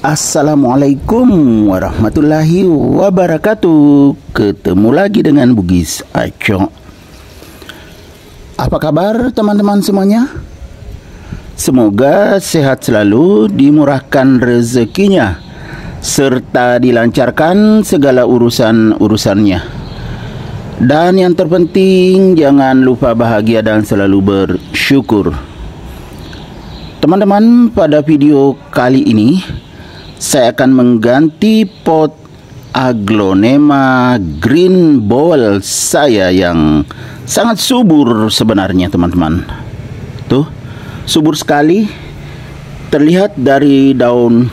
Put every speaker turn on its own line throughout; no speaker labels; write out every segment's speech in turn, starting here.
Assalamualaikum warahmatullahi wabarakatuh. Ketemu lagi dengan Bugis Aco. Apa kabar teman-teman semuanya? Semoga sehat selalu, dimurahkan rezekinya, serta dilancarkan segala urusan-urusannya. Dan yang terpenting, jangan lupa bahagia dan selalu bersyukur. Teman-teman, pada video kali ini saya akan mengganti pot Aglonema green ball saya yang sangat subur sebenarnya, teman-teman. Tuh, subur sekali. Terlihat dari daun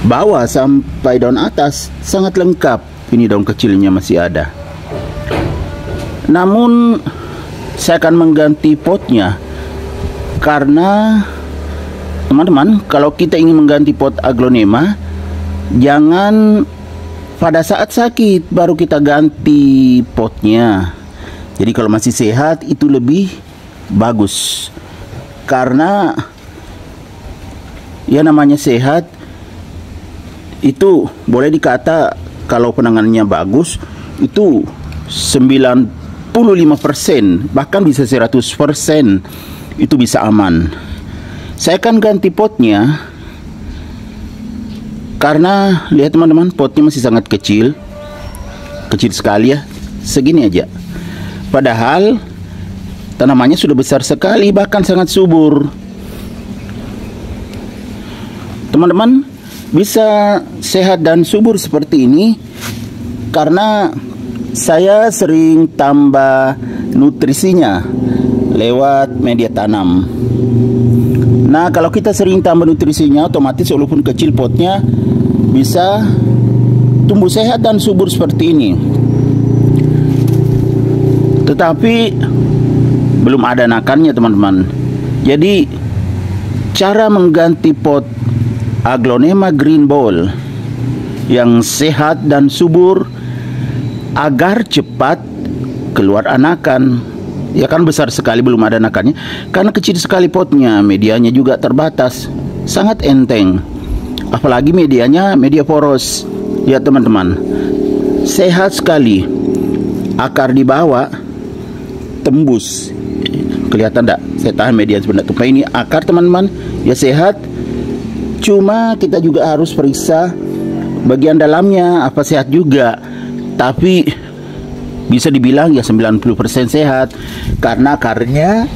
bawah sampai daun atas sangat lengkap. Ini daun kecilnya masih ada. Namun saya akan mengganti potnya karena teman-teman, kalau kita ingin mengganti pot Aglonema, jangan pada saat sakit baru kita ganti potnya. Jadi kalau masih sehat itu lebih bagus. Karena ya namanya sehat itu boleh dikata kalau penanganannya bagus itu 95%, bahkan bisa 100% itu bisa aman. Saya akan ganti potnya karena lihat teman-teman, potnya masih sangat kecil. Kecil sekali ya, segini aja. Padahal tanamannya sudah besar sekali, bahkan sangat subur. Teman-teman bisa sehat dan subur seperti ini karena saya sering tambah nutrisinya lewat media tanam. Nah, kalau kita sering tambah nutrisinya, otomatis walaupun kecil potnya bisa tumbuh sehat dan subur seperti ini. Tetapi belum ada anakannya, teman-teman. Jadi cara mengganti pot Aglonema green ball yang sehat dan subur agar cepat keluar anakan. Ya kan besar sekali belum ada anakannya karena kecil sekali potnya, medianya juga terbatas, sangat enteng. Apalagi medianya media poros. Lihat teman-teman, sehat sekali. Akar di bawah tembus. Kelihatan enggak? Saya tahan media sebenarnya. Tupai ini akar teman-teman, ya sehat. Cuma kita juga harus periksa bagian dalamnya apa sehat juga. Tapi bisa dibilang ya 90% sehat karena akarnya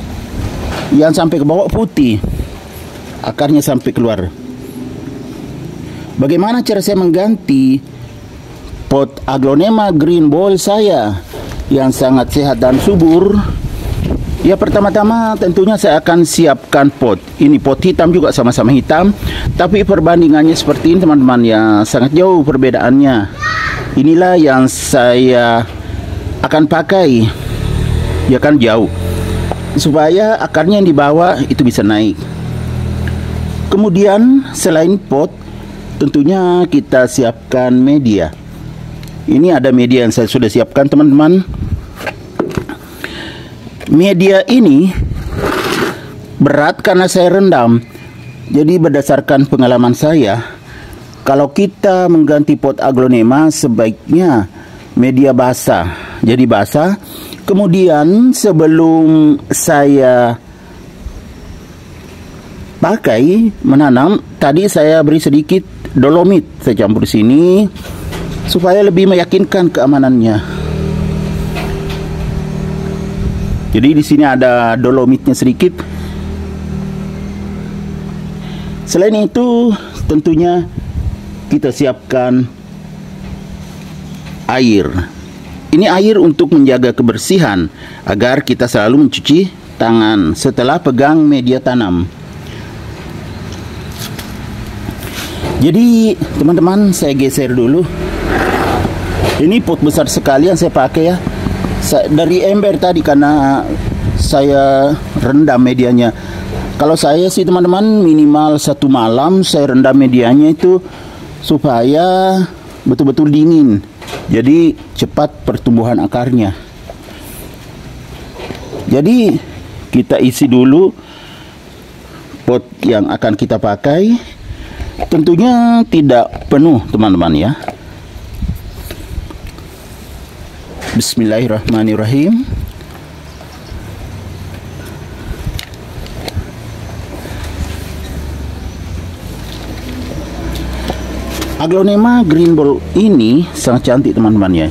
yang sampai ke bawah putih, akarnya sampai keluar. Bagaimana cara saya mengganti pot Aglonema green ball saya yang sangat sehat dan subur? Ya, pertama-tama tentunya saya akan siapkan pot. Ini pot hitam juga, sama-sama hitam, tapi perbandingannya seperti ini teman-teman, ya sangat jauh perbedaannya. Inilah yang saya akan pakai, ya kan, jauh, supaya akarnya yang di bawah itu bisa naik. Kemudian selain pot, tentunya kita siapkan media. Ini ada media yang saya sudah siapkan teman-teman. Media ini berat karena saya rendam. Jadi berdasarkan pengalaman saya, kalau kita mengganti pot Aglonema sebaiknya media basah. Jadi basah. Kemudian sebelum saya pakai menanam, tadi saya beri sedikit dolomit, saya campur di sini supaya lebih meyakinkan keamanannya. Jadi di sini ada dolomitnya sedikit. Selain itu, tentunya kita siapkan air. Ini air untuk menjaga kebersihan agar kita selalu mencuci tangan setelah pegang media tanam. Jadi teman-teman, saya geser dulu. Ini pot besar sekali yang saya pakai ya. Dari ember tadi karena saya rendam medianya. Kalau saya sih teman-teman, minimal 1 malam saya rendam medianya itu supaya betul-betul dingin. Jadi cepat pertumbuhan akarnya. Jadi kita isi dulu pot yang akan kita pakai. Tentunya tidak penuh teman-teman ya. Bismillahirrahmanirrahim. Aglonema green ball ini sangat cantik teman-teman ya.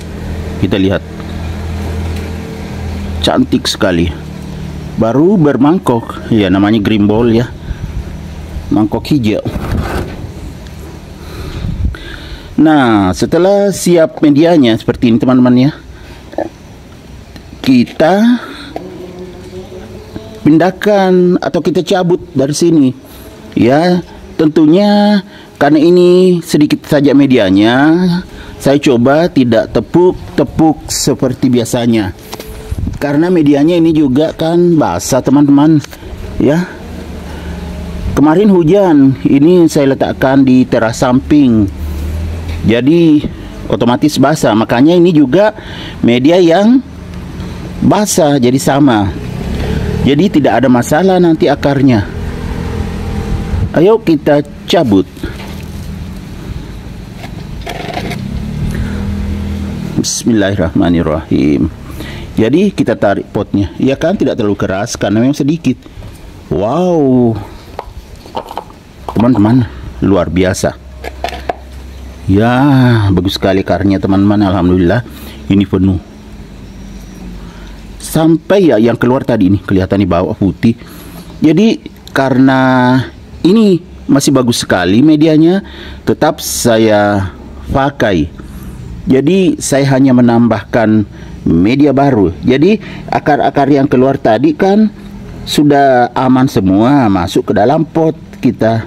Kita lihat, cantik sekali. Baru bermangkok, ya namanya green ball ya, mangkok hijau. Nah, setelah siap medianya seperti ini teman-teman ya, kita pindahkan atau kita cabut dari sini ya. Tentunya karena ini sedikit saja medianya, saya coba tidak tepuk-tepuk seperti biasanya. Karena medianya ini juga kan basah teman-teman ya. Kemarin hujan, ini saya letakkan di teras samping, jadi otomatis basah. Makanya ini juga media yang basah, jadi sama. Jadi tidak ada masalah nanti akarnya. Ayo kita cabut. Bismillahirrahmanirrahim. Jadi kita tarik potnya, ya kan, tidak terlalu keras karena memang sedikit. Wow, teman-teman, luar biasa. Ya, bagus sekali akarnya teman-teman. Alhamdulillah, ini penuh. Sampai ya yang keluar tadi ini kelihatan di bawah putih. Jadi karena ini masih bagus sekali medianya, tetap saya pakai. Jadi saya hanya menambahkan media baru. Jadi akar-akar yang keluar tadi kan sudah aman semua masuk ke dalam pot kita.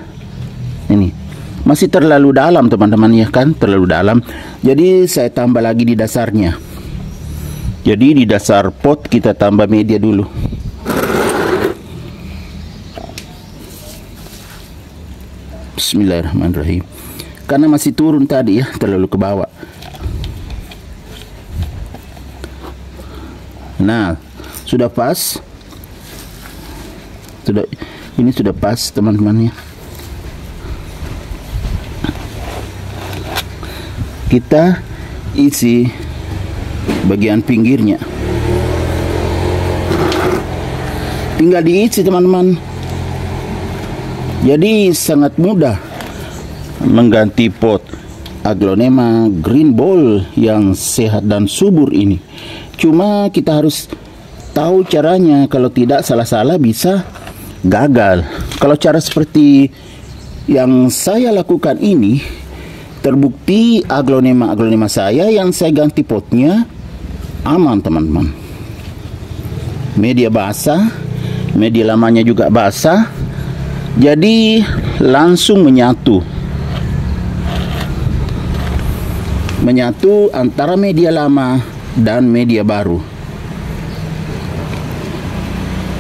Ini masih terlalu dalam teman-teman ya kan, terlalu dalam. Jadi saya tambah lagi di dasarnya. Jadi di dasar pot kita tambah media dulu. Bismillahirrahmanirrahim. Karena masih turun tadi ya, terlalu ke bawah. Nah, sudah pas. Ini sudah pas teman-teman ya. Kita isi bagian pinggirnya. Tinggal diisi teman-teman. Jadi sangat mudah mengganti pot Aglonema green ball yang sehat dan subur ini. Cuma kita harus tahu caranya, kalau tidak salah-salah bisa gagal. Kalau cara seperti yang saya lakukan ini, terbukti aglonema saya yang saya ganti potnya aman teman-teman. Media basah, media lamanya juga basah, jadi langsung menyatu antara media lama dan media baru.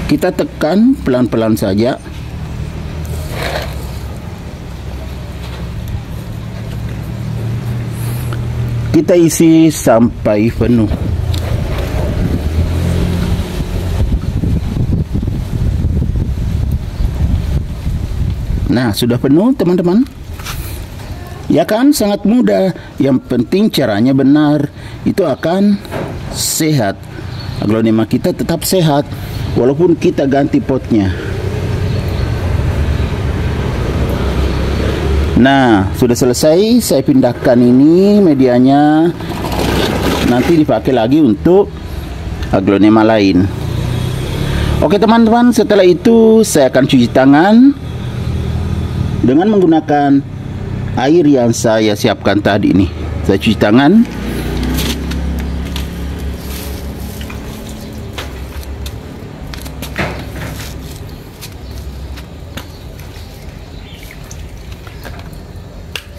Kita tekan pelan-pelan saja. Kita isi sampai penuh. Nah, sudah penuh teman-teman. Ya kan, sangat mudah. Yang penting caranya benar. Itu akan sehat. Aglonema kita tetap sehat walaupun kita ganti potnya. Nah, sudah selesai. Saya pindahkan ini medianya. Nanti dipakai lagi untuk aglonema lain. Oke teman-teman, setelah itu saya akan cuci tangan dengan menggunakan air yang saya siapkan tadi nih. Saya cuci tangan.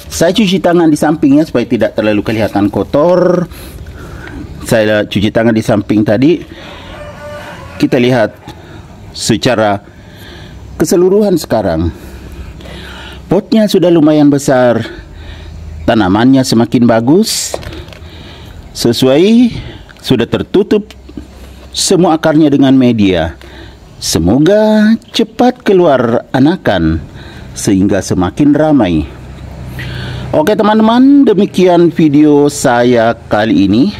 Saya cuci tangan di sampingnya supaya tidak terlalu kelihatan kotor. Saya cuci tangan di samping tadi. Kita lihat secara keseluruhan sekarang. Potnya sudah lumayan besar, tanamannya semakin bagus, sesuai sudah tertutup semua akarnya dengan media. Semoga cepat keluar anakan sehingga semakin ramai. Oke teman-teman, demikian video saya kali ini.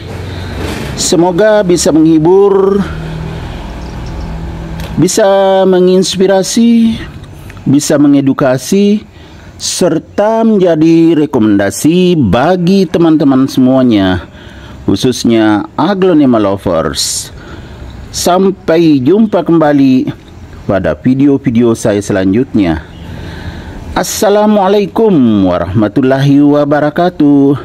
Semoga bisa menghibur, bisa menginspirasi, bisa mengedukasi, serta menjadi rekomendasi bagi teman-teman semuanya, khususnya aglonema lovers. Sampai jumpa kembali pada video-video saya selanjutnya. Assalamualaikum warahmatullahi wabarakatuh.